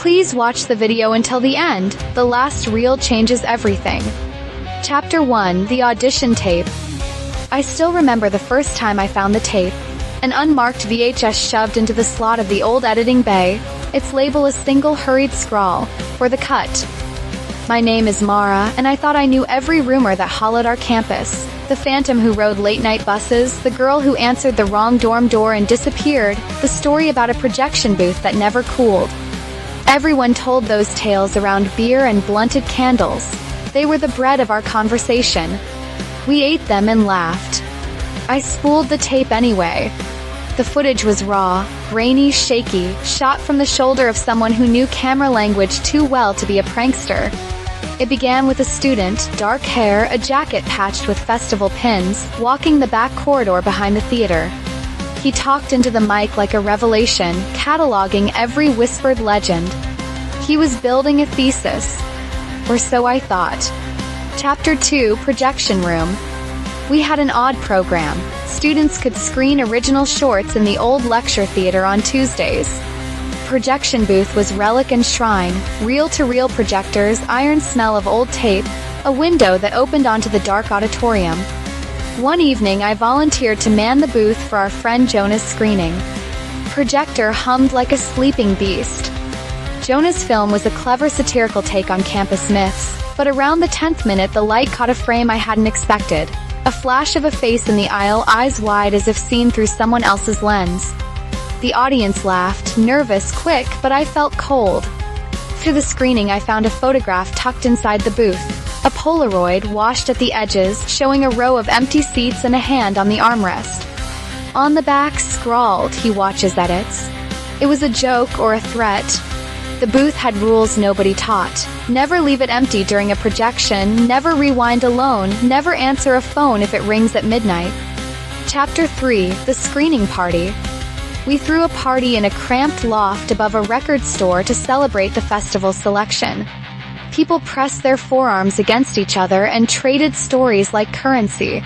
Please watch the video until the end. The last reel changes everything. Chapter 1: The Audition Tape. I still remember the first time I found the tape. An unmarked VHS shoved into the slot of the old editing bay, its label a single hurried scrawl, for the cut. My name is Mara, and I thought I knew every rumor that hollowed our campus. The phantom who rode late-night buses, the girl who answered the wrong dorm door and disappeared, the story about a projection booth that never cooled. Everyone told those tales around beer and blunted candles. They were the bread of our conversation. We ate them and laughed. I spooled the tape anyway. The footage was raw, grainy, shaky, shot from the shoulder of someone who knew camera language too well to be a prankster. It began with a student, dark hair, a jacket patched with festival pins, walking the back corridor behind the theater. He talked into the mic like a revelation, cataloging every whispered legend. He was building a thesis. Or so I thought. Chapter 2: Projection Room. We had an odd program. Students could screen original shorts in the old lecture theater on Tuesdays. Projection booth was relic and shrine, reel-to-reel projectors, iron smell of old tape, a window that opened onto the dark auditorium. One evening I volunteered to man the booth for our friend Jonah's screening. Projector hummed like a sleeping beast. Jonah's film was a clever satirical take on campus myths, but around the 10th minute the light caught a frame I hadn't expected. A flash of a face in the aisle, eyes wide as if seen through someone else's lens. The audience laughed, nervous, quick, but I felt cold. Through the screening I found a photograph tucked inside the booth. A Polaroid, washed at the edges, showing a row of empty seats and a hand on the armrest. On the back, scrawled, "He watches edits." It was a joke or a threat. The booth had rules nobody taught. Never leave it empty during a projection, never rewind alone, never answer a phone if it rings at midnight. Chapter 3: The Screening Party. We threw a party in a cramped loft above a record store to celebrate the festival's selection. People pressed their forearms against each other and traded stories like currency.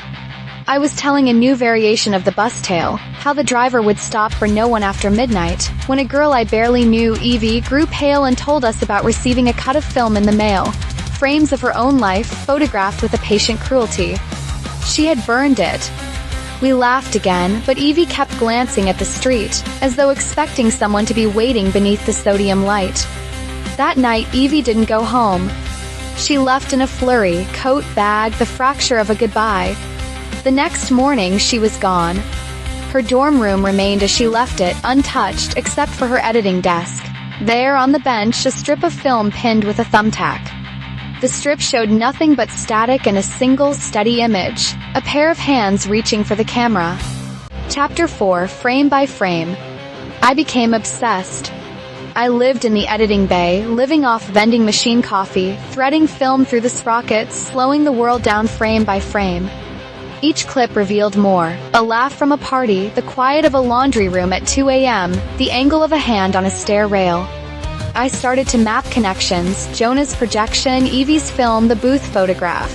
I was telling a new variation of the bus tale, how the driver would stop for no one after midnight, when a girl I barely knew, Evie, grew pale and told us about receiving a cut of film in the mail, frames of her own life, photographed with a patient cruelty. She had burned it. We laughed again, but Evie kept glancing at the street, as though expecting someone to be waiting beneath the sodium light. That night, Evie didn't go home. She left in a flurry, coat, bag, the fracture of a goodbye. The next morning, she was gone. Her dorm room remained as she left it, untouched, except for her editing desk. There, on the bench, a strip of film pinned with a thumbtack. The strip showed nothing but static and a single, steady image, a pair of hands reaching for the camera. Chapter 4: Frame by Frame. I became obsessed. I lived in the editing bay, living off vending machine coffee, threading film through the sprockets, slowing the world down frame by frame. Each clip revealed more: a laugh from a party, the quiet of a laundry room at 2 a.m., the angle of a hand on a stair rail. I started to map connections: Jonah's projection, Evie's film, the booth photograph.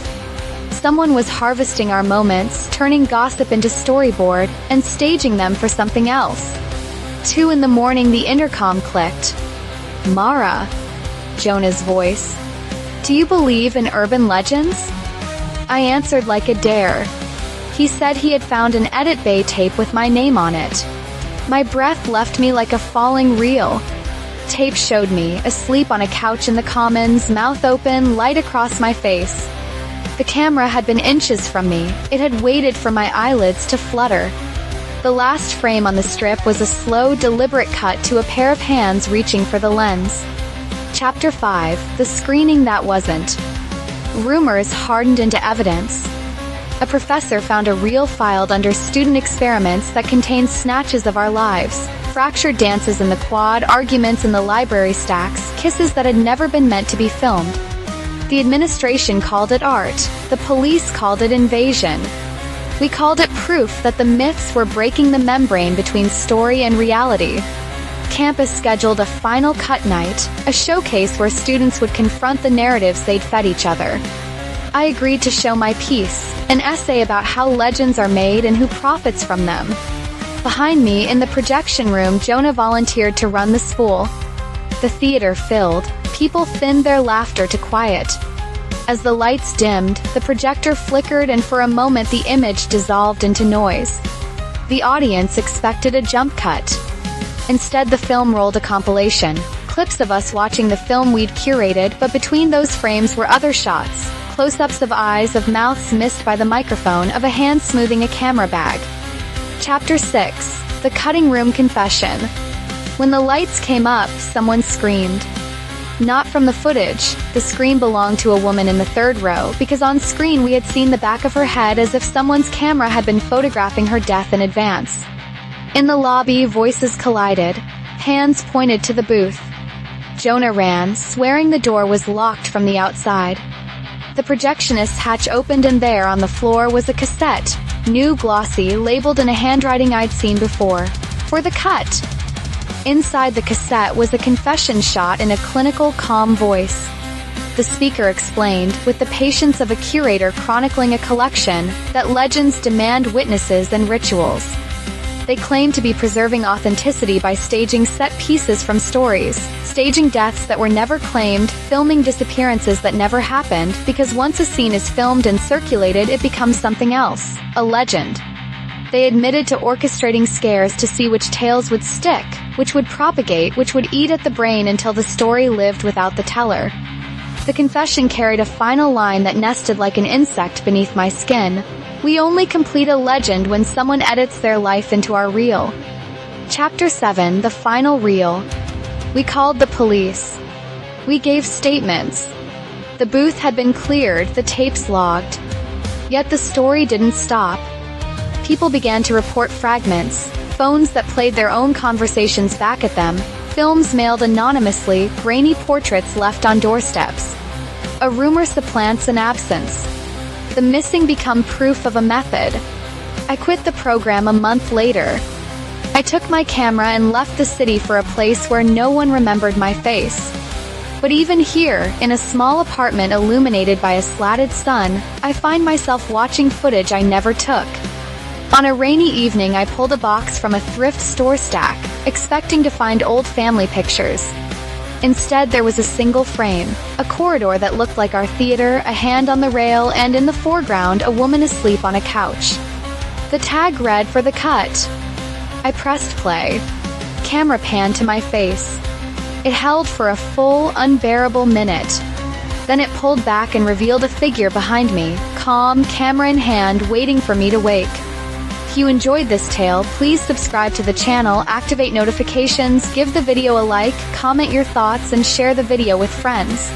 Someone was harvesting our moments, turning gossip into storyboard, and staging them for something else. 2 in the morning, the intercom clicked. "Mara," Jonah's voice. "Do you believe in urban legends?" I answered like a dare. He said he had found an edit bay tape with my name on it. My breath left me like a falling reel. Tape showed me, asleep on a couch in the Commons, mouth open, light across my face. The camera had been inches from me. It had waited for my eyelids to flutter. The last frame on the strip was a slow, deliberate cut to a pair of hands reaching for the lens. Chapter 5: The Screening That Wasn't. Rumors hardened into evidence. A professor found a reel filed under student experiments that contained snatches of our lives. Fractured dances in the quad, arguments in the library stacks, kisses that had never been meant to be filmed. The administration called it art. The police called it invasion. We called it proof that the myths were breaking the membrane between story and reality. Campus scheduled a final cut night, a showcase where students would confront the narratives they'd fed each other. I agreed to show my piece, an essay about how legends are made and who profits from them. Behind me, in the projection room, Jonah volunteered to run the spool. The theater filled. People thinned their laughter to quiet. As the lights dimmed, the projector flickered and for a moment the image dissolved into noise. The audience expected a jump cut. Instead, the film rolled a compilation. Clips of us watching the film we'd curated, but between those frames were other shots. Close-ups of eyes, of mouths missed by the microphone, of a hand smoothing a camera bag. Chapter 6. The Cutting Room Confession. When the lights came up, someone screamed. Not from the footage. The scream belonged to a woman in the third row, because on screen we had seen the back of her head as if someone's camera had been photographing her death in advance. In the lobby, voices collided. Hands pointed to the booth. Jonah ran, swearing the door was locked from the outside. The projectionist's hatch opened and there on the floor was a cassette, new, glossy, labeled in a handwriting I'd seen before. For the cut. Inside the cassette was a confession shot in a clinical, calm voice. The speaker explained, with the patience of a curator chronicling a collection, that legends demand witnesses and rituals. They claimed to be preserving authenticity by staging set pieces from stories, staging deaths that were never claimed, filming disappearances that never happened, because once a scene is filmed and circulated it becomes something else, a legend. They admitted to orchestrating scares to see which tales would stick, which would propagate, which would eat at the brain until the story lived without the teller. The confession carried a final line that nested like an insect beneath my skin. We only complete a legend when someone edits their life into our reel. Chapter 7. The Final Reel. We called the police. We gave statements. The booth had been cleared, the tapes logged. Yet the story didn't stop. People began to report fragments, phones that played their own conversations back at them, films mailed anonymously, grainy portraits left on doorsteps. A rumor supplants an absence. The missing become proof of a method. I quit the program a month later. I took my camera and left the city for a place where no one remembered my face. But even here, in a small apartment illuminated by a slatted sun, I find myself watching footage I never took. On a rainy evening I pulled a box from a thrift store stack, expecting to find old family pictures. Instead there was a single frame, a corridor that looked like our theater, a hand on the rail, and in the foreground a woman asleep on a couch. The tag read, "For the cut." I pressed play. Camera panned to my face. It held for a full, unbearable minute. Then it pulled back and revealed a figure behind me, calm, camera in hand, waiting for me to wake. If you enjoyed this tale, please subscribe to the channel, activate notifications, give the video a like, comment your thoughts, and share the video with friends.